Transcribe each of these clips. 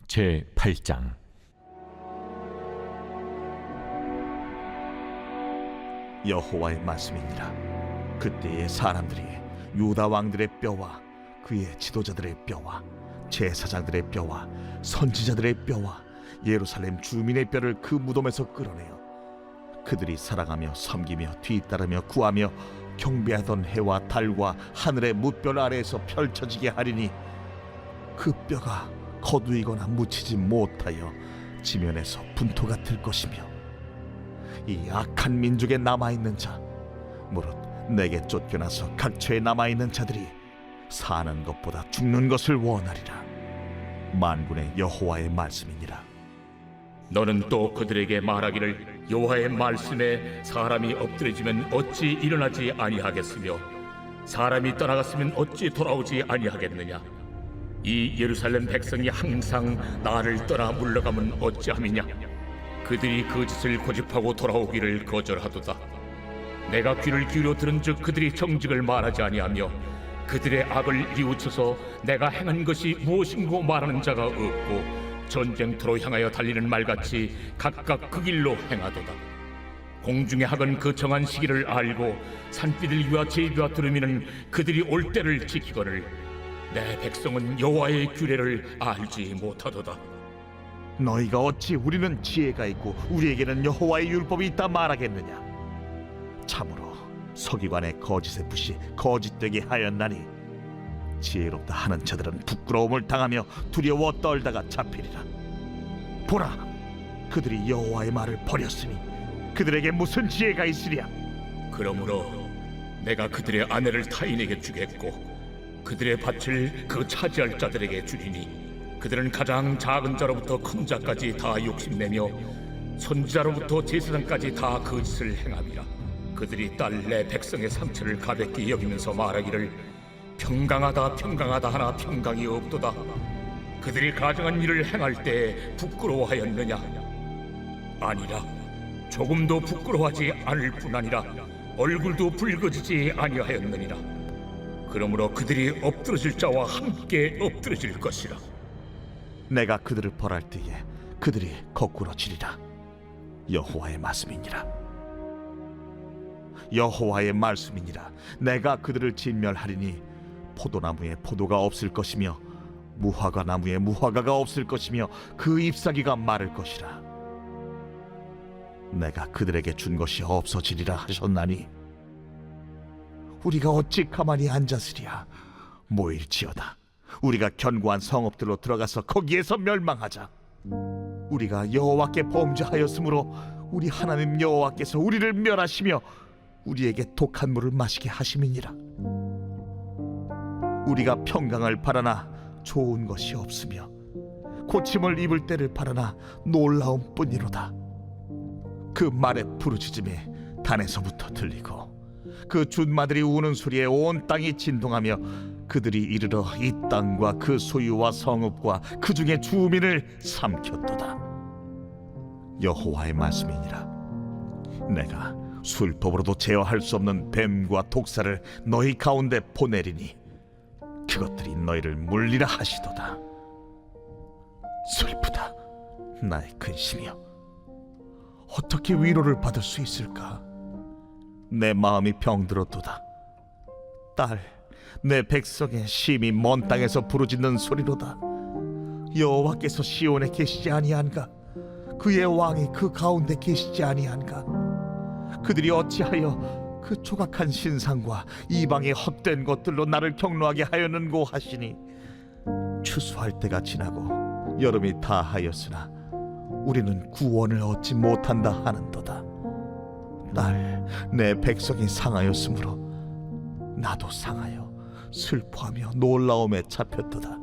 제8장. 여호와의 말씀이니라. 그때의 사람들이 유다 왕들의 뼈와 그의 지도자들의 뼈와 제사장들의 뼈와 선지자들의 뼈와 예루살렘 주민의 뼈를 그 무덤에서 끌어내어 그들이 사랑하며 섬기며 뒤따르며 구하며 경배하던 해와 달과 하늘의 무별 아래에서 펼쳐지게 하리니 그 뼈가 거두이거나 묻히지 못하여 지면에서 분토가 들 것이며 이 악한 민족에 남아있는 자 무릇 내게 쫓겨나서 각처에 남아있는 자들이 사는 것보다 죽는 것을 원하리라. 만군의 여호와의 말씀이니라. 너는 또 그들에게 말하기를 여호와의 말씀에 사람이 엎드려지면 어찌 일어나지 아니하겠으며 사람이 떠나갔으면 어찌 돌아오지 아니하겠느냐. 이 예루살렘 백성이 항상 나를 떠나 물러가면 어찌함이냐. 그들이 그 짓을 고집하고 돌아오기를 거절하도다. 내가 귀를 기울여 들은즉 그들이 정직을 말하지 아니하며 그들의 악을 뉘우쳐서 내가 행한 것이 무엇인고 말하는 자가 없고 전쟁터로 향하여 달리는 말같이 각각 그 길로 행하도다. 공중의 학은 그 정한 시기를 알고 산비들 위와 제비와 두루미는 그들이 올 때를 지키거늘 내 백성은 여호와의 규례를 알지 못하도다. 너희가 어찌 우리는 지혜가 있고 우리에게는 여호와의 율법이 있다 말하겠느냐. 참으로 서기관의 거짓의 붓이 거짓되게 하였나니 지혜롭다 하는 자들은 부끄러움을 당하며 두려워 떨다가 잡히리라. 보라, 그들이 여호와의 말을 버렸으니 그들에게 무슨 지혜가 있으랴. 그러므로 내가 그들의 아내를 타인에게 주겠고 그들의 밭을 그 차지할 자들에게 주리니 그들은 가장 작은 자로부터 큰 자까지 다 욕심내며 선지자로부터 제사장까지 다 그 짓을 행함이라. 그들이 딸 내 백성의 상처를 가볍게 여기면서 말하기를 평강하다 평강하다 하나 평강이 없도다. 그들이 가정한 일을 행할 때 부끄러워하였느냐. 아니라 조금도 부끄러워하지 않을 뿐 아니라 얼굴도 붉어지지 아니하였느니라. 그러므로 그들이 엎드러질 자와 함께 엎드러질 것이라. 내가 그들을 벌할 때에 그들이 거꾸로 지리라. 여호와의 말씀이니라. 여호와의 말씀이니라. 내가 그들을 진멸하리니 포도나무에 포도가 없을 것이며 무화과 나무에 무화과가 없을 것이며 그 잎사귀가 마를 것이라. 내가 그들에게 준 것이 없어지리라 하셨나니 우리가 어찌 가만히 앉았으랴. 모일지어다. 우리가 견고한 성읍들로 들어가서 거기에서 멸망하자. 우리가 여호와께 범죄하였으므로 우리 하나님 여호와께서 우리를 멸하시며 우리에게 독한 물을 마시게 하심이니라. 우리가 평강을 바라나 좋은 것이 없으며 고침을 입을 때를 바라나 놀라움 뿐이로다. 그 말의 부르짖음이 단에서부터 들리고 그 준마들이 우는 소리에 온 땅이 진동하며 그들이 이르러 이 땅과 그 소유와 성읍과 그 중에 주민을 삼켰도다. 여호와의 말씀이니라. 내가 술법으로도 제어할 수 없는 뱀과 독사를 너희 가운데 보내리니 그것들이 너희를 물리라 하시도다. 슬프다, 나의 근심이여. 어떻게 위로를 받을 수 있을까? 내 마음이 병들었도다. 딸, 내 백성의 심히 먼 땅에서 부르짖는 소리로다. 여호와께서 시온에 계시지 아니한가? 그의 왕이 그 가운데 계시지 아니한가? 그들이 어찌하여 그 조각한 신상과 이방의 헛된 것들로 나를 경노하게 하였는고 하시니 추수할 때가 지나고 여름이 다하였으나 우리는 구원을 얻지 못한다 하는도다. 딸, 내 백성이 상하였으므로 나도 상하여 슬퍼하며 놀라움에 잡혔도다.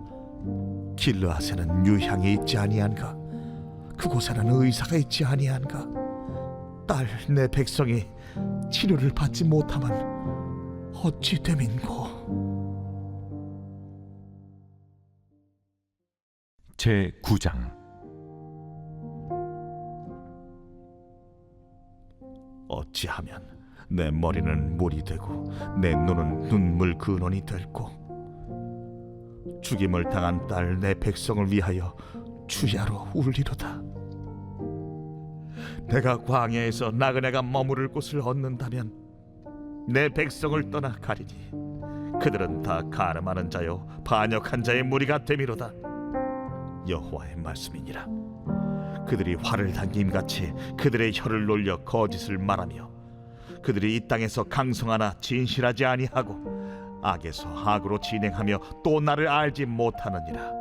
길르앗에는 유향이 있지 아니한가? 그곳에는 의사가 있지 아니한가? 딸, 내 백성이 치료를 받지 못하면 어찌 됨인고? 제9장. 어찌하면 내 머리는 물이 되고 내 눈은 눈물 근원이 될고 죽임을 당한 딸 내 백성을 위하여 주야로 울리로다. 내가 광야에서 나그네가 머무를 곳을 얻는다면 내 백성을 떠나 가리니 그들은 다 가늠하는 자요 반역한 자의 무리가 되미로다. 여호와의 말씀이니라. 그들이 활을 당김같이 그들의 혀를 놀려 거짓을 말하며 그들이 이 땅에서 강성하나 진실하지 아니하고 악에서 악으로 진행하며 또 나를 알지 못하느니라.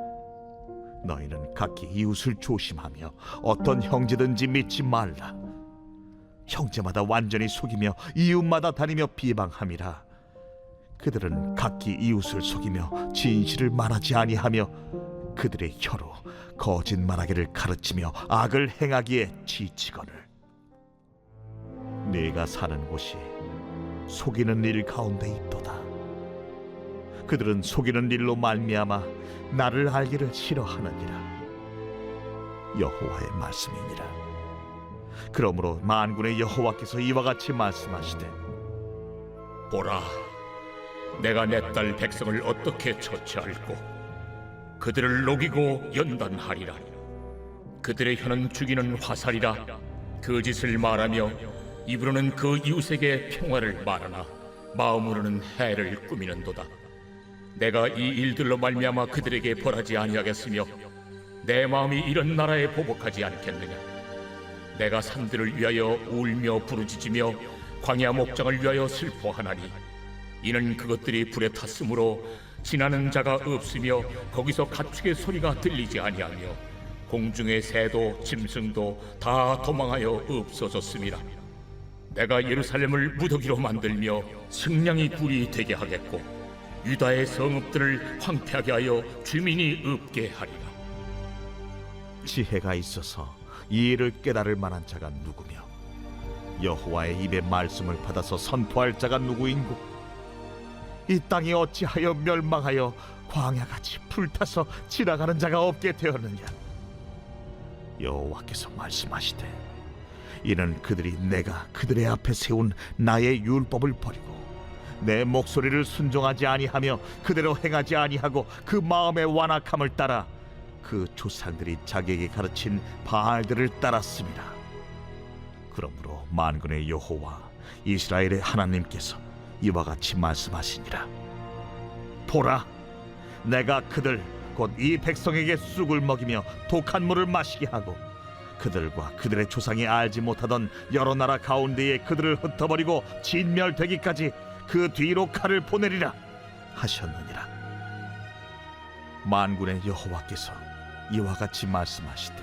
너희는 각기 이웃을 조심하며 어떤 형제든지 믿지 말라. 형제마다 완전히 속이며 이웃마다 다니며 비방함이라. 그들은 각기 이웃을 속이며 진실을 말하지 아니하며 그들의 혀로 거짓말하기를 가르치며 악을 행하기에 지치거늘. 네가 사는 곳이 속이는 일 가운데 있도다. 그들은 속이는 일로 말미암아 나를 알기를 싫어하느니라. 여호와의 말씀이니라. 그러므로 만군의 여호와께서 이와 같이 말씀하시되, 보라, 내가 내 딸 백성을 어떻게 처치할꼬. 그들을 녹이고 연단하리라. 그들의 혀는 죽이는 화살이라. 거짓을 말하며 입으로는 그 이웃에게 평화를 말하나 마음으로는 해를 꾸미는도다. 내가 이 일들로 말미암아 그들에게 벌하지 아니하겠으며 내 마음이 이런 나라에 보복하지 않겠느냐. 내가 산들을 위하여 울며 부르짖으며 광야 목장을 위하여 슬퍼하나니 이는 그것들이 불에 탔으므로 지나는 자가 없으며 거기서 가축의 소리가 들리지 아니하며 공중의 새도 짐승도 다 도망하여 없어졌음이라. 내가 예루살렘을 무더기로 만들며 승냥이 굴이 되게 하겠고 유다의 성읍들을 황폐하게 하여 주민이 없게 하리라. 지혜가 있어서 이 일을 깨달을 만한 자가 누구며 여호와의 입의 말씀을 받아서 선포할 자가 누구인고. 이 땅이 어찌하여 멸망하여 광야같이 불타서 지나가는 자가 없게 되었느냐. 여호와께서 말씀하시되, 이는 그들이 내가 그들의 앞에 세운 나의 율법을 버리고 내 목소리를 순종하지 아니하며 그대로 행하지 아니하고 그 마음의 완악함을 따라 그 조상들이 자기에게 가르친 바알들을 따랐습니다. 그러므로 만군의 여호와 이스라엘의 하나님께서 이와 같이 말씀하시니라. 보라, 내가 그들 곧 이 백성에게 쑥을 먹이며 독한 물을 마시게 하고 그들과 그들의 조상이 알지 못하던 여러 나라 가운데에 그들을 흩어버리고 진멸되기까지 그 뒤로 칼을 보내리라 하셨느니라. 만군의 여호와께서 이와 같이 말씀하시되,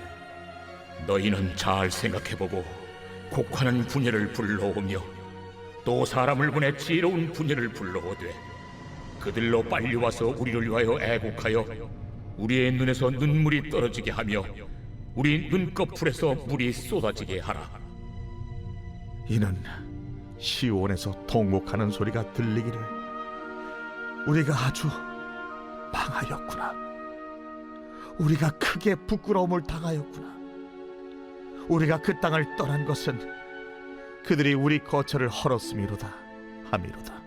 너희는 잘 생각해보고 곡하는 분야를 불러오며 또 사람을 보내 지혜로운 분야를 불러오되 그들로 빨리 와서 우리를 위하여 애곡하여 우리의 눈에서 눈물이 떨어지게 하며 우리 눈꺼풀에서 물이 쏟아지게 하라. 이는 시온에서 통곡하는 소리가 들리기를 우리가 아주 망하였구나. 우리가 크게 부끄러움을 당하였구나. 우리가 그 땅을 떠난 것은 그들이 우리 거처를 헐었음이로다 함이로다.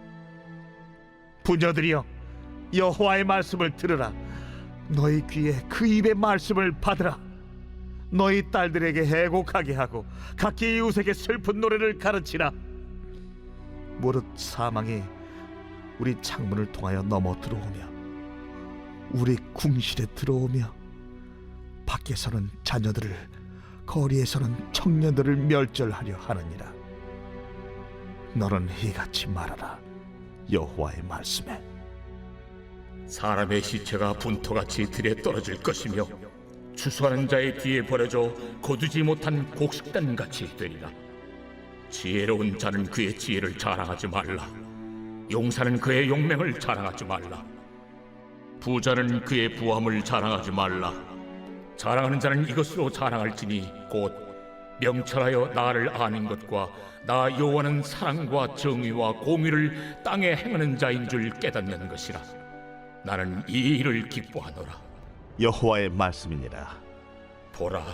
부녀들이여, 여호와의 말씀을 들으라. 너희 귀에 그 입의 말씀을 받으라. 너희 딸들에게 애곡하게 하고 각기 이웃에게 슬픈 노래를 가르치라. 무릇 사망이 우리 창문을 통하여 넘어 들어오며 우리 궁실에 들어오며 밖에서는 자녀들을 거리에서는 청년들을 멸절하려 하느니라. 너는 이같이 말하라. 여호와의 말씀에 사람의 시체가 분토같이 들에 떨어질 것이며 추수하는 자의 뒤에 버려져 거두지 못한 곡식단같이 되리라. 지혜로운 자는 그의 지혜를 자랑하지 말라. 용사는 그의 용맹을 자랑하지 말라. 부자는 그의 부함을 자랑하지 말라. 자랑하는 자는 이것으로 자랑할지니 곧 명철하여 나를 아는 것과 나 여호와는 사랑과 정의와 공의를 땅에 행하는 자인 줄 깨닫는 것이라. 나는 이 일을 기뻐하노라. 여호와의 말씀이니라. 보라,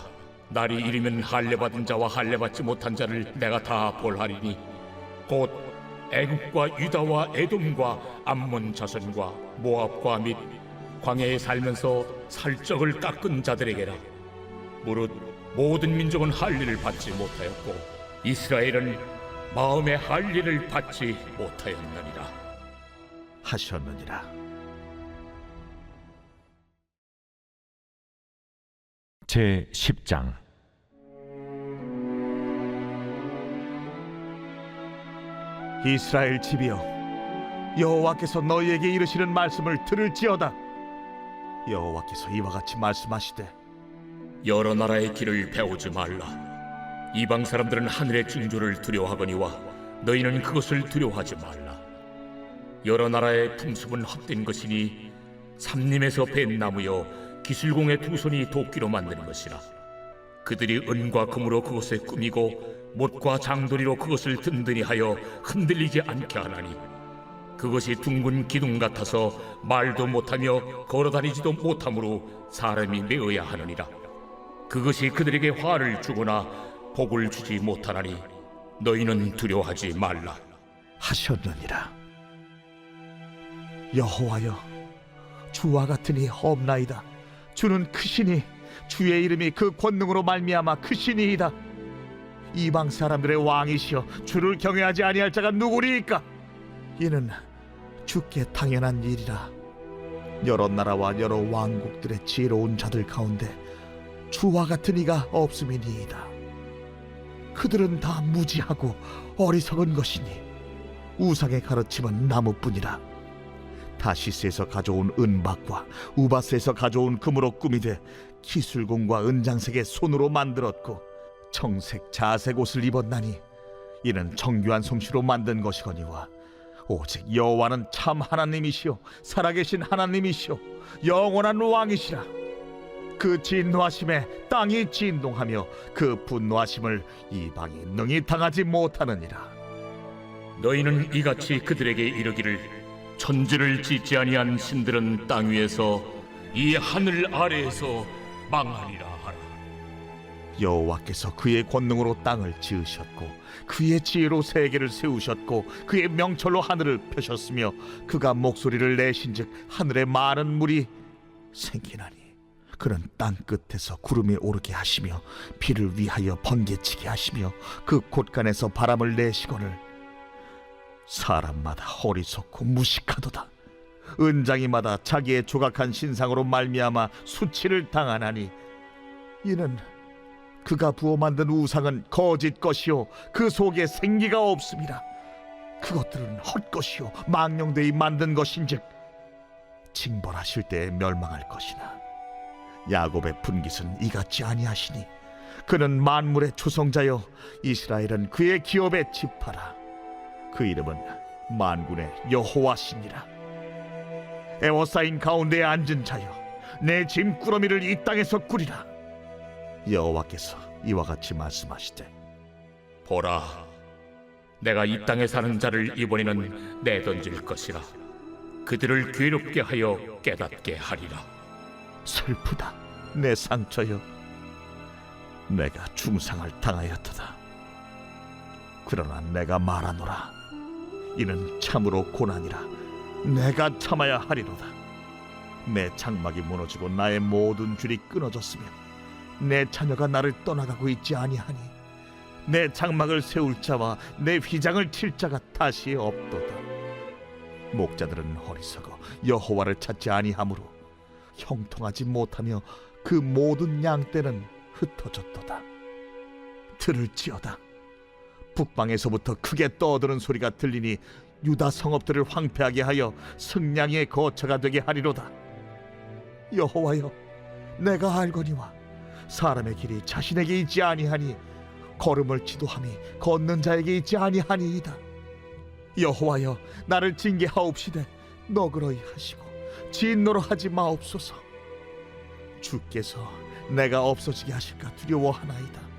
날이 이르면 할례받은 자와 할례받지 못한 자를 내가 다 벌하리니 곧 애굽과 유다와 에돔과 암몬 자손과 모압과 및 광야에 살면서 살적을 깎은 자들에게라. 무릇 모든 민족은 할례를 받지 못하였고 이스라엘은 마음의 할례를 받지 못하였느니라 하셨느니라. 제 10장. 이스라엘 집이여, 여호와께서 너희에게 이르시는 말씀을 들을지어다. 여호와께서 이와 같이 말씀하시되, 여러 나라의 길을 배우지 말라. 이방 사람들은 하늘의 징조를 두려워하거니와 너희는 그것을 두려워하지 말라. 여러 나라의 풍습은 헛된 것이니 삼림에서 벤 나무여 기술공의 두 손이 도끼로 만드는 것이라. 그들이 은과 금으로 그것에 꾸미고 못과 장도리로 그것을 든든히 하여 흔들리지 않게 하나니 그것이 둥근 기둥 같아서 말도 못하며 걸어다니지도 못하므로 사람이 메어야 하느니라. 그것이 그들에게 화를 주거나 복을 주지 못하나니 너희는 두려워하지 말라 하셨느니라. 여호와여, 주와 같으니 없나이다. 주는 크시니 주의 이름이 그 권능으로 말미암아 크시니이다. 이방 사람들의 왕이시여, 주를 경외하지 아니할 자가 누구리이까? 이는 주께 당연한 일이라. 여러 나라와 여러 왕국들의 지혜로운 자들 가운데 주와 같은 이가 없음이니이다. 그들은 다 무지하고 어리석은 것이니 우상의 가르침은 나무뿐이라. 다시스에서 가져온 은박과 우바스에서 가져온 금으로 꾸미되 기술공과 은장색의 손으로 만들었고 청색 자색 옷을 입었나니 이는 정교한 솜씨로 만든 것이거니와 오직 여호와는 참 하나님이시요 살아계신 하나님이시요 영원한 왕이시라. 그 진노하심에 땅이 진동하며 그 분노하심을 이방이 능히 당하지 못하느니라. 너희는 이같이 그들에게 이르기를 천지를 짓지 아니한 신들은 땅 위에서 이 하늘 아래에서 망하리라 하라. 여호와께서 그의 권능으로 땅을 지으셨고 그의 지혜로 세계를 세우셨고 그의 명철로 하늘을 펴셨으며 그가 목소리를 내신즉 하늘에 많은 물이 생기나니 그는 땅 끝에서 구름이 오르게 하시며 비를 위하여 번개치게 하시며 그 곳간에서 바람을 내시거늘 사람마다 어리석고 무식하도다. 은장이마다 자기의 조각한 신상으로 말미암아 수치를 당하나니 이는 그가 부어 만든 우상은 거짓 것이요 그 속에 생기가 없음이라. 그것들은 헛것이요 망령되이 만든 것인즉 징벌하실 때에 멸망할 것이나 야곱의 분깃은 이같이 아니하시니 그는 만물의 조성자여 이스라엘은 그의 기업의 지파라. 그 이름은 만군의 여호와시니라. 에워싸인 가운데에 앉은 자여, 내 짐꾸러미를 이 땅에서 꾸리라. 여호와께서 이와 같이 말씀하시되, 보라, 내가 이 땅에 사는 자를 이번에는 내던질 것이라. 그들을 괴롭게 하여 깨닫게 하리라. 슬프다 내 상처여, 내가 중상을 당하였도다. 그러나 내가 말하노라. 이는 참으로 고난이라. 내가 참아야 하리로다. 내 장막이 무너지고 나의 모든 줄이 끊어졌으며 내 자녀가 나를 떠나가고 있지 아니하니 내 장막을 세울 자와 내 휘장을 칠 자가 다시 없도다. 목자들은 어리석어 여호와를 찾지 아니하므로 형통하지 못하며 그 모든 양떼는 흩어졌도다. 들을지어다. 북방에서부터 크게 떠드는 소리가 들리니 유다 성읍들을 황폐하게 하여 승냥이의 거처가 되게 하리로다. 여호와여, 내가 알거니와 사람의 길이 자신에게 있지 아니하니 걸음을 지도함이 걷는 자에게 있지 아니하니이다. 여호와여, 나를 징계하옵시되 너그러이 하시고 진노로 하지 마옵소서. 주께서 내가 없어지게 하실까 두려워하나이다.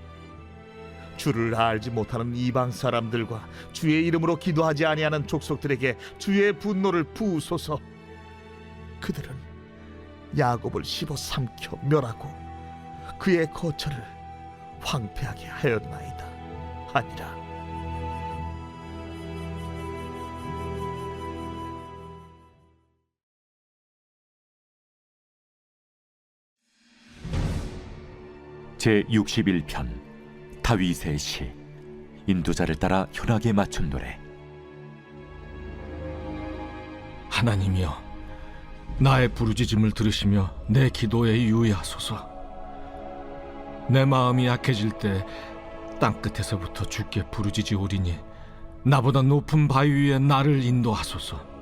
주를 알지 못하는 이방 사람들과 주의 이름으로 기도하지 아니하는 족속들에게 주의 분노를 부으소서. 그들은 야곱을 씹어 삼켜 멸하고 그의 거처를 황폐하게 하였나이다 하니라. 제61편 다윗의 시. 인도자를 따라 현악에 맞춘 노래. 하나님이여, 나의 부르짖음을 들으시며 내 기도에 유의하소서. 내 마음이 약해질 때 땅끝에서부터 주께 부르짖으오리니 나보다 높은 바위 위에 나를 인도하소서.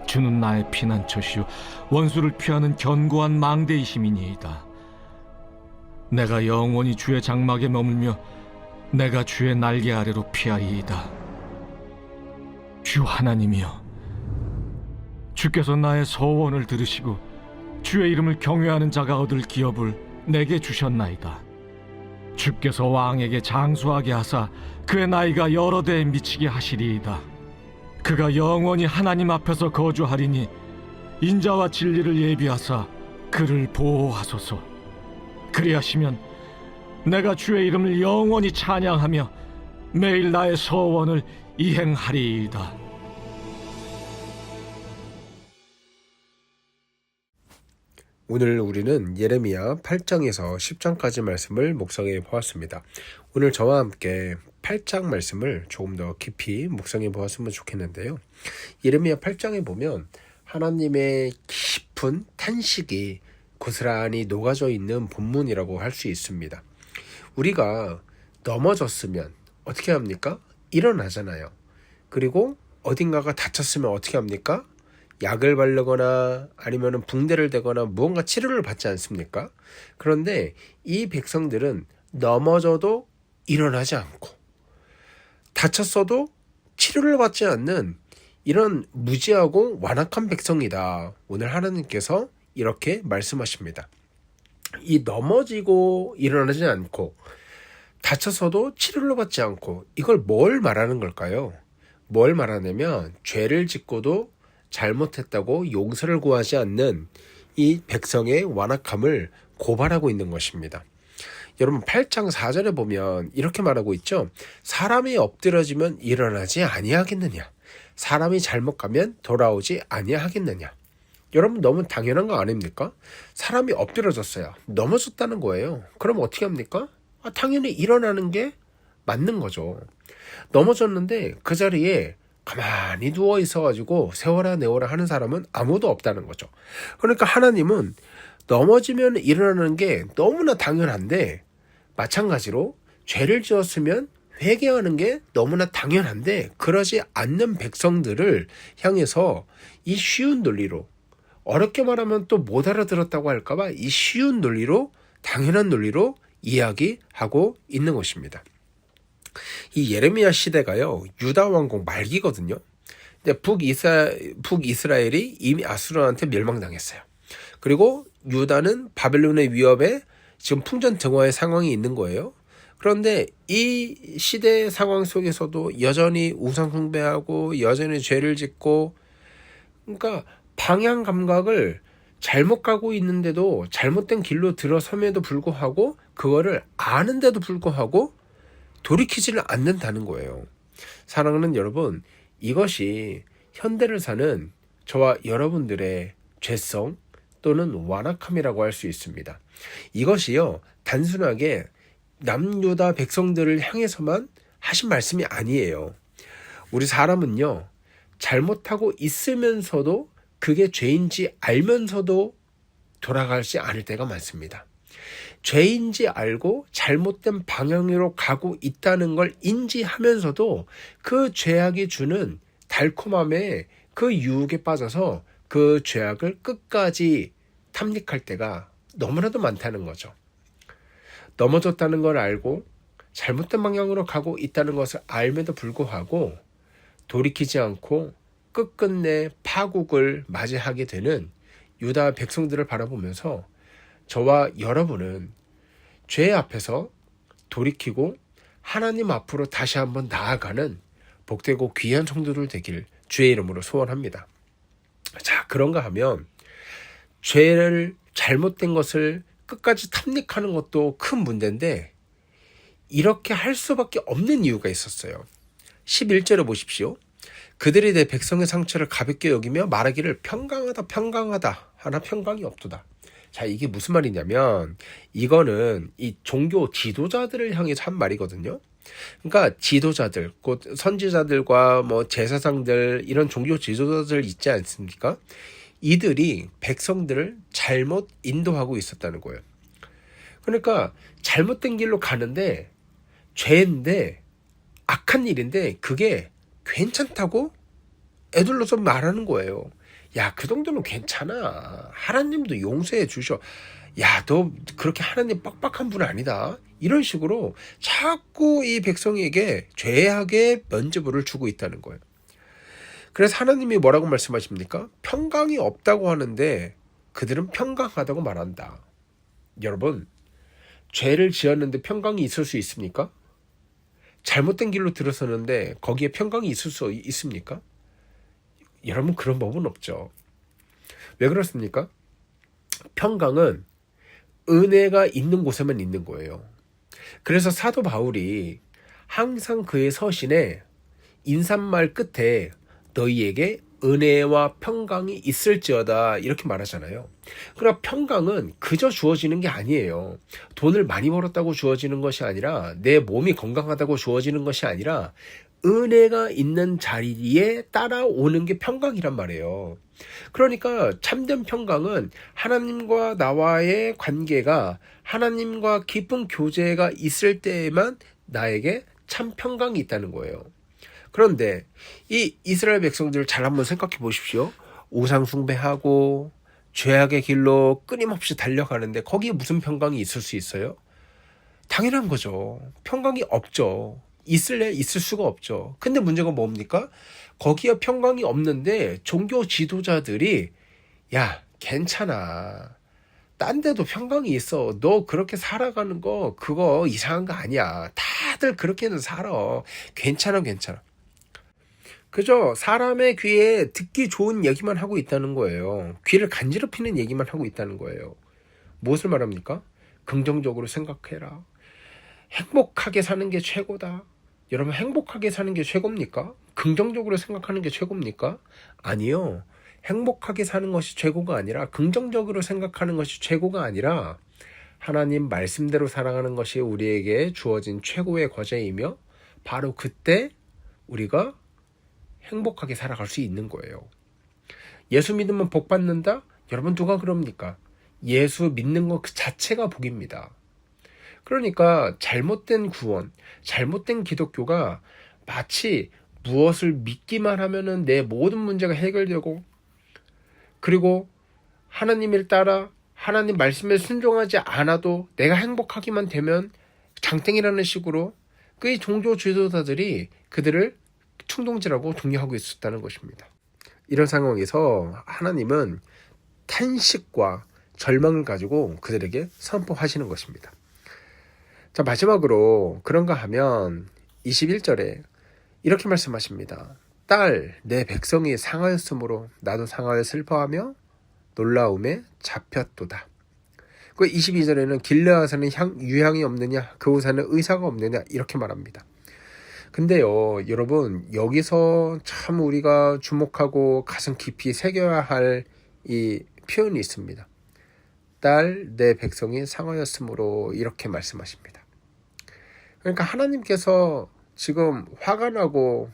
주는 나의 피난처시요 원수를 피하는 견고한 망대이심이니이다. 내가 영원히 주의 장막에 머물며 내가 주의 날개 아래로 피하리이다. 주 하나님이여, 주께서 나의 서원을 들으시고 주의 이름을 경외하는 자가 얻을 기업을 내게 주셨나이다. 주께서 왕에게 장수하게 하사 그의 나이가 여러 대에 미치게 하시리이다. 그가 영원히 하나님 앞에서 거주하리니 인자와 진리를 예비하사 그를 보호하소서. 그리하시면 내가 주의 이름을 영원히 찬양하며 매일 나의 서원을 이행하리이다. 오늘 우리는 예레미야 8장에서 10장까지 말씀을 묵상해 보았습니다. 오늘 저와 함께 8장 말씀을 조금 더 깊이 묵상해 보았으면 좋겠는데요. 예레미야 8장에 보면 하나님의 깊은 탄식이 고스란히 녹아져 있는 본문이라고 할 수 있습니다. 우리가 넘어졌으면 어떻게 합니까? 일어나잖아요. 그리고 어딘가가 다쳤으면 어떻게 합니까? 약을 바르거나 아니면 붕대를 대거나 무언가 치료를 받지 않습니까? 그런데 이 백성들은 넘어져도 일어나지 않고 다쳤어도 치료를 받지 않는 이런 무지하고 완악한 백성이다. 오늘 하나님께서 이렇게 말씀하십니다. 이 넘어지고 일어나지 않고 다쳤어도 치료를 받지 않고 이걸 뭘 말하는 걸까요? 뭘 말하냐면 죄를 짓고도 잘못했다고 용서를 구하지 않는 이 백성의 완악함을 고발하고 있는 것입니다. 여러분 8장 4절에 보면 이렇게 말하고 있죠. 사람이 엎드러지면 일어나지 아니하겠느냐. 사람이 잘못 가면 돌아오지 아니하겠느냐. 여러분 너무 당연한 거 아닙니까? 사람이 엎드러졌어요. 넘어졌다는 거예요. 그럼 어떻게 합니까? 당연히 일어나는 게 맞는 거죠. 넘어졌는데 그 자리에 가만히 누워 있어가지고 세워라 내워라 하는 사람은 아무도 없다는 거죠. 그러니까 하나님은 넘어지면 일어나는 게 너무나 당연한데 마찬가지로 죄를 지었으면 회개하는 게 너무나 당연한데 그러지 않는 백성들을 향해서 이 쉬운 논리로 어렵게 말하면 또 못 알아들었다고 할까봐 이 쉬운 논리로 당연한 논리로 이야기하고 있는 것입니다. 이 예레미야 시대가요 유다 왕국 말기거든요. 근데 북이스라엘이 이미 아수르한테 멸망당했어요. 그리고 유다는 바벨론의 위협에 지금 풍전등화의 상황이 있는 거예요. 그런데 이 시대 상황 속에서도 여전히 우상 숭배하고 여전히 죄를 짓고 그러니까 방향 감각을 잘못 가고 있는데도 잘못된 길로 들어섬에도 불구하고 그거를 아는데도 불구하고 돌이키지를 않는다는 거예요. 사랑하는 여러분, 이것이 현대를 사는 저와 여러분들의 죄성 또는 완악함이라고 할 수 있습니다. 이것이요 단순하게 남유다 백성들을 향해서만 하신 말씀이 아니에요. 우리 사람은요 잘못하고 있으면서도 그게 죄인지 알면서도 돌아가지 않을 때가 많습니다. 죄인지 알고 잘못된 방향으로 가고 있다는 걸 인지하면서도 그 죄악이 주는 달콤함에 그 유혹에 빠져서 그 죄악을 끝까지 탐닉할 때가 너무나도 많다는 거죠. 넘어졌다는 걸 알고 잘못된 방향으로 가고 있다는 것을 알면도 불구하고 돌이키지 않고 끝끝내 파국을 맞이하게 되는 유다 백성들을 바라보면서 저와 여러분은 죄 앞에서 돌이키고 하나님 앞으로 다시 한번 나아가는 복되고 귀한 성도들 되길 주의 이름으로 소원합니다. 자, 그런가 하면 죄를 잘못된 것을 끝까지 탐닉하는 것도 큰 문제인데 이렇게 할 수밖에 없는 이유가 있었어요. 11절에 보십시오. 그들이 내 백성의 상처를 가볍게 여기며 말하기를 평강하다 평강하다 하나 평강이 없도다. 자, 이게 무슨 말이냐면 이거는 이 종교 지도자들을 향해서 한 말이거든요. 그러니까 지도자들, 곧 선지자들과 뭐 제사장들 이런 종교 지도자들 있지 않습니까? 이들이 백성들을 잘못 인도하고 있었다는 거예요. 그러니까 잘못된 길로 가는데 죄인데 악한 일인데 그게 괜찮다고 애들로서 말하는 거예요. 야, 그 정도는 괜찮아. 하나님도 용서해 주셔. 야, 너 그렇게 하나님 빡빡한 분 아니다. 이런 식으로 자꾸 이 백성에게 죄악의 면죄부를 주고 있다는 거예요. 그래서 하나님이 뭐라고 말씀하십니까? 평강이 없다고 하는데 그들은 평강하다고 말한다. 여러분, 죄를 지었는데 평강이 있을 수 있습니까? 잘못된 길로 들어서는데 거기에 평강이 있을 수 있습니까? 여러분, 그런 법은 없죠. 왜 그렇습니까? 평강은 은혜가 있는 곳에만 있는 거예요. 그래서 사도 바울이 항상 그의 서신에 인사말 끝에 너희에게 은혜와 평강이 있을지어다 이렇게 말하잖아요. 그러나 평강은 그저 주어지는 게 아니에요. 돈을 많이 벌었다고 주어지는 것이 아니라 내 몸이 건강하다고 주어지는 것이 아니라 은혜가 있는 자리에 따라오는 게 평강이란 말이에요. 그러니까 참된 평강은 하나님과 나와의 관계가 하나님과 깊은 교제가 있을 때에만 나에게 참 평강이 있다는 거예요. 그런데 이 이스라엘 백성들 잘 한번 생각해 보십시오. 우상 숭배하고 죄악의 길로 끊임없이 달려가는데 거기에 무슨 평강이 있을 수 있어요? 당연한 거죠. 평강이 없죠. 있을래? 있을 수가 없죠. 근데 문제가 뭡니까? 거기에 평강이 없는데 종교 지도자들이 야, 괜찮아. 딴 데도 평강이 있어. 너 그렇게 살아가는 거 그거 이상한 거 아니야. 다들 그렇게는 살아. 괜찮아. 그저 사람의 귀에 듣기 좋은 얘기만 하고 있다는 거예요. 귀를 간지럽히는 얘기만 하고 있다는 거예요. 무엇을 말합니까? 긍정적으로 생각해라. 행복하게 사는 게 최고다. 여러분, 행복하게 사는 게 최고입니까? 긍정적으로 생각하는 게 최고입니까? 아니요. 행복하게 사는 것이 최고가 아니라 긍정적으로 생각하는 것이 최고가 아니라 하나님 말씀대로 살아가는 것이 우리에게 주어진 최고의 과제이며 바로 그때 우리가 행복하게 살아갈 수 있는 거예요. 예수 믿으면 복 받는다? 여러분, 누가 그럽니까? 예수 믿는 것 그 자체가 복입니다. 그러니까 잘못된 구원, 잘못된 기독교가 마치 무엇을 믿기만 하면은 내 모든 문제가 해결되고, 그리고 하나님을 따라 하나님 말씀에 순종하지 않아도 내가 행복하기만 되면 장땡이라는 식으로 그 종교 지도자들이 그들을 충동질하고 독려하고 있었다는 것입니다. 이런 상황에서 하나님은 탄식과 절망을 가지고 그들에게 선포하시는 것입니다. 자, 마지막으로 그런가 하면 21절에 이렇게 말씀하십니다. 딸, 내 백성이 상하였으므로 나도 상하여 슬퍼하며 놀라움에 잡혔도다. 그 22절에는 길르앗에는 유향이 없느냐, 그 우산에 의사가 없느냐 이렇게 말합니다. 근데요, 여러분, 여기서 참 우리가 주목하고 가슴 깊이 새겨야 할 이 표현이 있습니다. 딸, 내 백성이 상하였으므로 이렇게 말씀하십니다. 그러니까 하나님께서 지금 화가 나고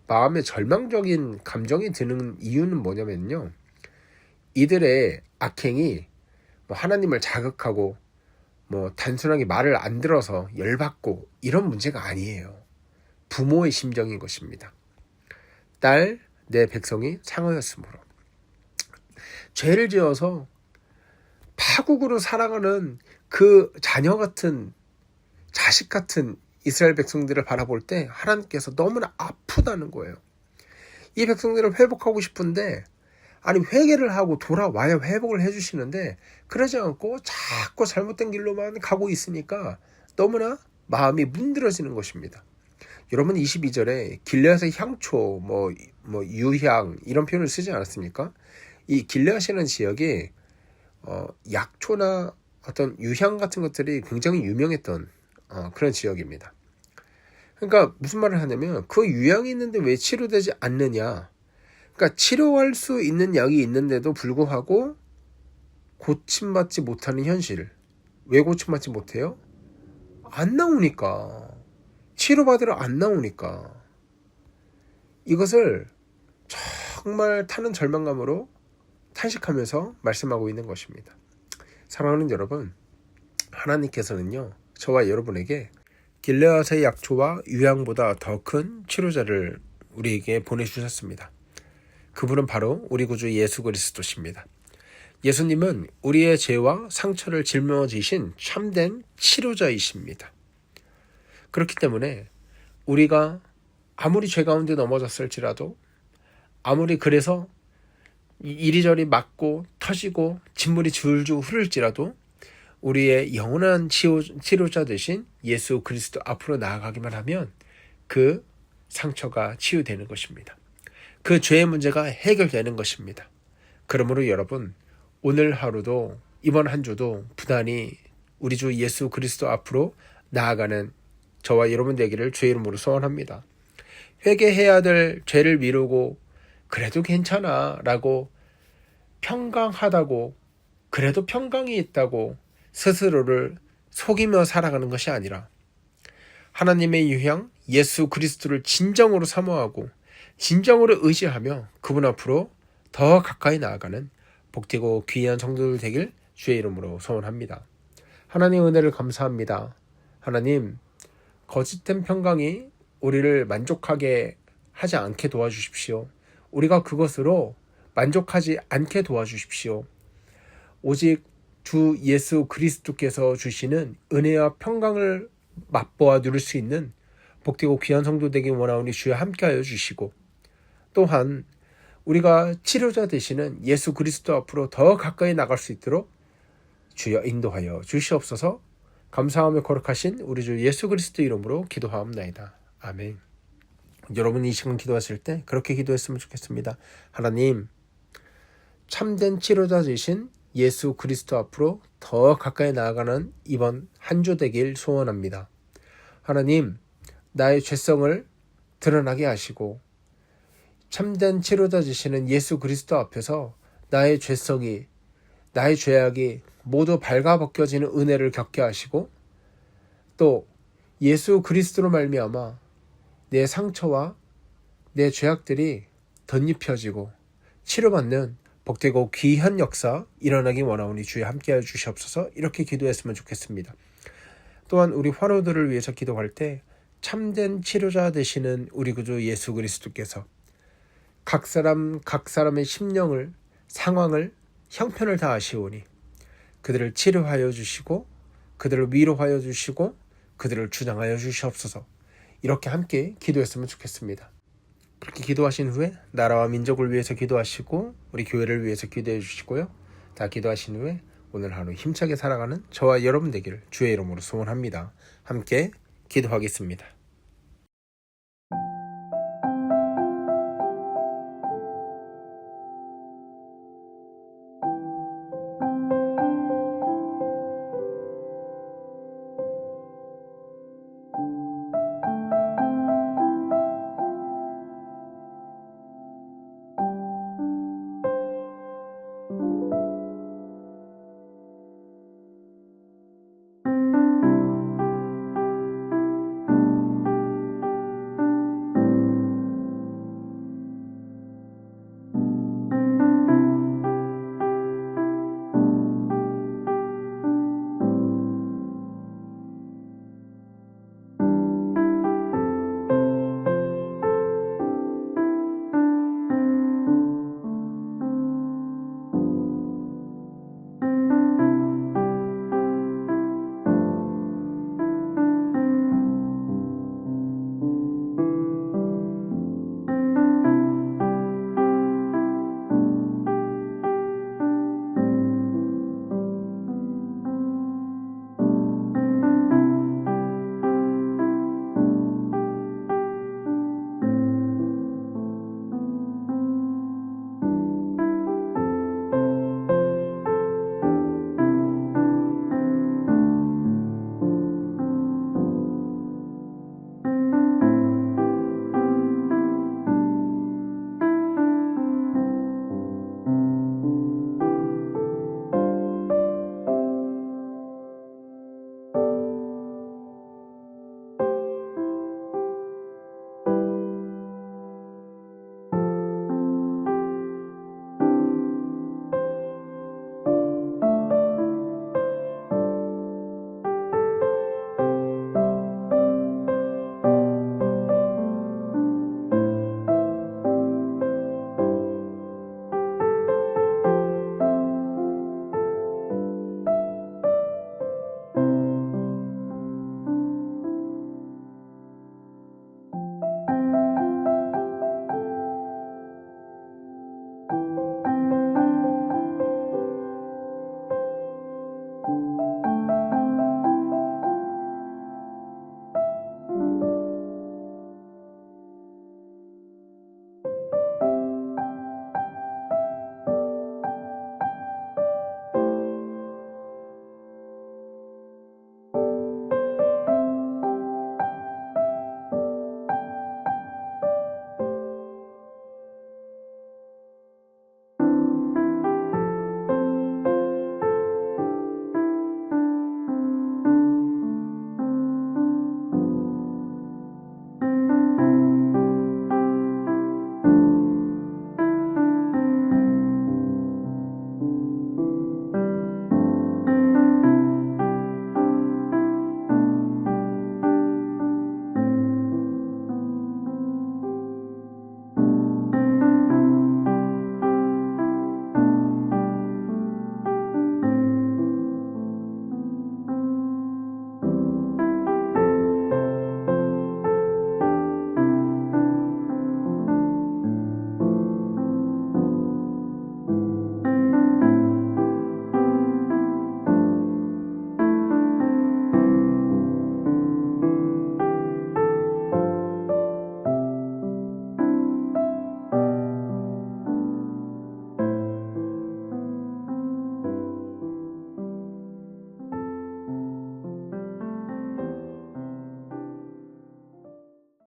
마음에 절망적인 감정이 드는 이유는 뭐냐면요, 이들의 악행이 하나님을 자극하고 단순하게 말을 안 들어서 열받고 이런 문제가 아니에요. 부모의 심정인 것입니다. 딸, 내 백성이 상하였으므로. 죄를 지어서 파국으로 살아가는 그 자녀 같은, 자식 같은 이스라엘 백성들을 바라볼 때 하나님께서 너무나 아프다는 거예요. 이 백성들을 회복하고 싶은데, 아니 회개를 하고 돌아와야 회복을 해주시는데 그러지 않고 자꾸 잘못된 길로만 가고 있으니까 너무나 마음이 문드러지는 것입니다. 여러분, 22절에 길르앗의 향초, 유향 이런 표현을 쓰지 않았습니까? 이 길르앗이라는 지역이 약초나 어떤 유향 같은 것들이 굉장히 유명했던 그런 지역입니다. 그러니까 무슨 말을 하냐면 그 유향이 있는데 왜 치료되지 않느냐? 그러니까 치료할 수 있는 약이 있는데도 불구하고 고침받지 못하는 현실. 왜 고침받지 못해요? 안 나오니까. 치료받으러 안 나오니까. 이것을 정말 타는 절망감으로 탄식하면서 말씀하고 있는 것입니다. 사랑하는 여러분, 하나님께서는요, 저와 여러분에게 길르앗의 약초와 유향보다 더 큰 치료자를 우리에게 보내주셨습니다. 그분은 바로 우리 구주 예수 그리스도십니다. 예수님은 우리의 죄와 상처를 짊어지신 참된 치료자이십니다. 그렇기 때문에 우리가 아무리 죄 가운데 넘어졌을지라도, 아무리 그래서 이리저리 맞고 터지고 진물이 줄줄 흐를지라도 우리의 영원한 치료자 되신 예수 그리스도 앞으로 나아가기만 하면 그 상처가 치유되는 것입니다. 그 죄의 문제가 해결되는 것입니다. 그러므로 여러분, 오늘 하루도 이번 한 주도 부단히 우리 주 예수 그리스도 앞으로 나아가는 저와 여러분 되기를 주의 이름으로 소원합니다. 회개해야 될 죄를 미루고 그래도 괜찮아 라고 평강하다고, 그래도 평강이 있다고 스스로를 속이며 살아가는 것이 아니라 하나님의 유형 예수 그리스도를 진정으로 사모하고 진정으로 의지하며 그분 앞으로 더 가까이 나아가는 복되고 귀한 성도들 되길 주의 이름으로 소원합니다. 하나님 은혜를 감사합니다. 하나님, 거짓된 평강이 우리를 만족하게 하지 않게 도와주십시오. 우리가 그것으로 만족하지 않게 도와주십시오. 오직 주 예수 그리스도께서 주시는 은혜와 평강을 맛보아 누릴 수 있는 복되고 귀한 성도 되기 원하오니 주여 함께하여 주시고, 또한 우리가 치료자 되시는 예수 그리스도 앞으로 더 가까이 나갈 수 있도록 주여 인도하여 주시옵소서. 감사하며 거룩하신 우리 주 예수 그리스도 이름으로 기도하옵나이다. 아멘. 여러분이 이 시간 기도하실 때 그렇게 기도했으면 좋겠습니다. 하나님, 참된 치료자 되신 예수 그리스도 앞으로 더 가까이 나아가는 이번 한 주 되길 소원합니다. 하나님, 나의 죄성을 드러나게 하시고 참된 치료자 되시는 예수 그리스도 앞에서 나의 죄성이, 나의 죄악이 모두 발가벗겨지는 은혜를 겪게 하시고, 또 예수 그리스도로 말미암아 내 상처와 내 죄악들이 덧입혀지고 치료받는 복되고 귀한 역사 일어나기 원하오니 주여 함께하여 주시옵소서. 이렇게 기도했으면 좋겠습니다. 또한 우리 환우들을 위해서 기도할 때 참된 치료자 되시는 우리 구주 예수 그리스도께서 각 사람의 심령을, 상황을, 형편을 다 아시오니 그들을 치료하여 주시고 그들을 위로하여 주시고 그들을 주장하여 주시옵소서. 이렇게 함께 기도했으면 좋겠습니다. 그렇게 기도하신 후에 나라와 민족을 위해서 기도하시고 우리 교회를 위해서 기도해 주시고요. 다 기도하신 후에 오늘 하루 힘차게 살아가는 저와 여러분 되기를 주의 이름으로 소원합니다. 함께 기도하겠습니다.